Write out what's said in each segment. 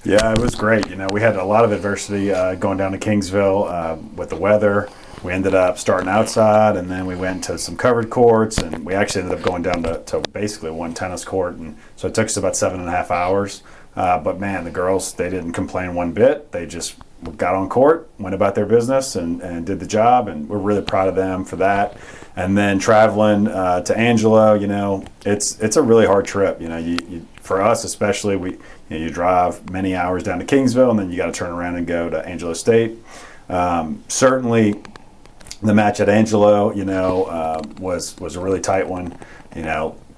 Yeah, it was great. We had a lot of adversity going down to Kingsville with the weather. We ended up starting outside, and then we went to some covered courts, and we actually ended up going down to basically one tennis court, and so it took us about 7.5 hours. But man, the girls, they didn't complain one bit. They just got on court, went about their business, and did the job, and we're really proud of them for that. And then traveling to Angelo, it's a really hard trip. For us especially, you drive many hours down to Kingsville, and then you got to turn around and go to Angelo State. Certainly, the match at Angelo, was a really tight one.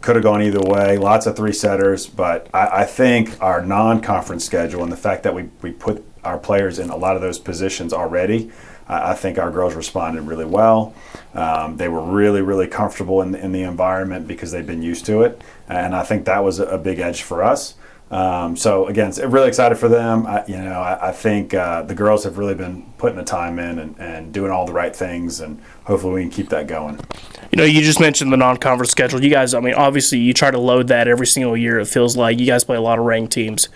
Could have gone either way. Lots of three-setters, but I think our non-conference schedule and the fact that we put our players in a lot of those positions already, I think our girls responded really well. They were really, really comfortable in the environment because they've been used to it, and I think that was a big edge for us. So again, really excited for them. I think the girls have really been putting the time in and doing all the right things, and hopefully we can keep that going. You just mentioned the non-conference schedule. You guys, obviously you try to load that every single year. It feels like you guys play a lot of ranked teams.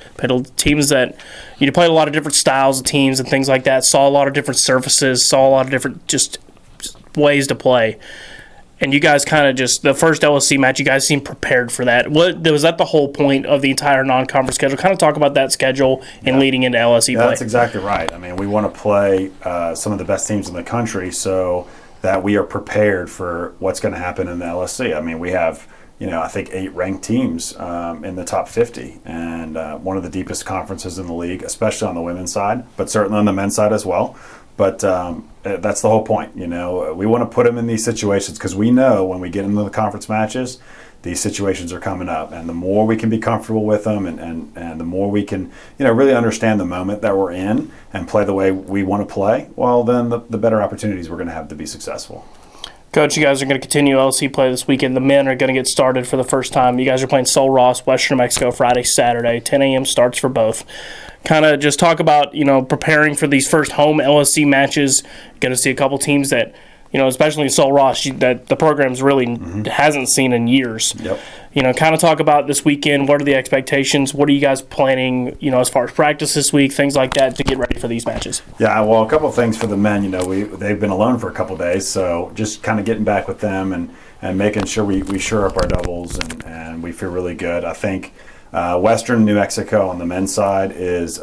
Teams that you played a lot of different styles of teams and things like that. Saw a lot of different surfaces. Saw a lot of different just ways to play. And you guys kind of just, the first LSC match, you guys seemed prepared for that. Was that the whole point of the entire non-conference schedule? Kind of talk about that schedule and leading into LSC play. That's exactly right. We want to play some of the best teams in the country so that we are prepared for what's going to happen in the LSC. We have, I think 8 ranked teams in the top 50, and one of the deepest conferences in the league, especially on the women's side, but certainly on the men's side as well. But that's the whole point. We want to put them in these situations because we know when we get into the conference matches, these situations are coming up. And the more we can be comfortable with them and the more we can, really understand the moment that we're in and play the way we want to play, well, then the better opportunities we're going to have to be successful. Coach, you guys are going to continue LSC play this weekend. The men are going to get started for the first time. You guys are playing Sol Ross, Western New Mexico, Friday, Saturday. 10 a.m. starts for both. Kind of just talk about, preparing for these first home LSC matches. Going to see a couple teams that, especially Sol Ross, that the program's really hasn't seen in years. Yep. Kind of talk about this weekend. What are the expectations? What are you guys planning, as far as practice this week, things like that, to get ready for these matches? Yeah, well, a couple of things for the men. They've been alone for a couple of days, so just kind of getting back with them and making sure we shore up our doubles and we feel really good. I think Western New Mexico on the men's side is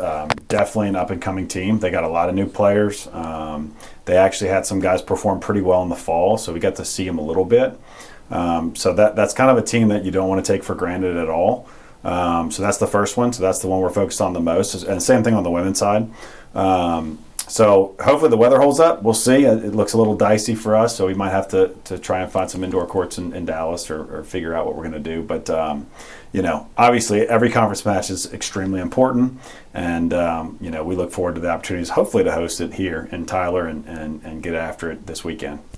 definitely an up-and-coming team. They got a lot of new players. They actually had some guys perform pretty well in the fall, so we got to see them a little bit. So that's kind of a team that you don't want to take for granted at all. So that's the first one. So that's the one we're focused on the most. And same thing on the women's side. So hopefully the weather holds up. We'll see. It looks a little dicey for us, so we might have to try and find some indoor courts in Dallas or figure out what we're going to do. But, obviously every conference match is extremely important. And, we look forward to the opportunities, hopefully, to host it here in Tyler and get after it this weekend.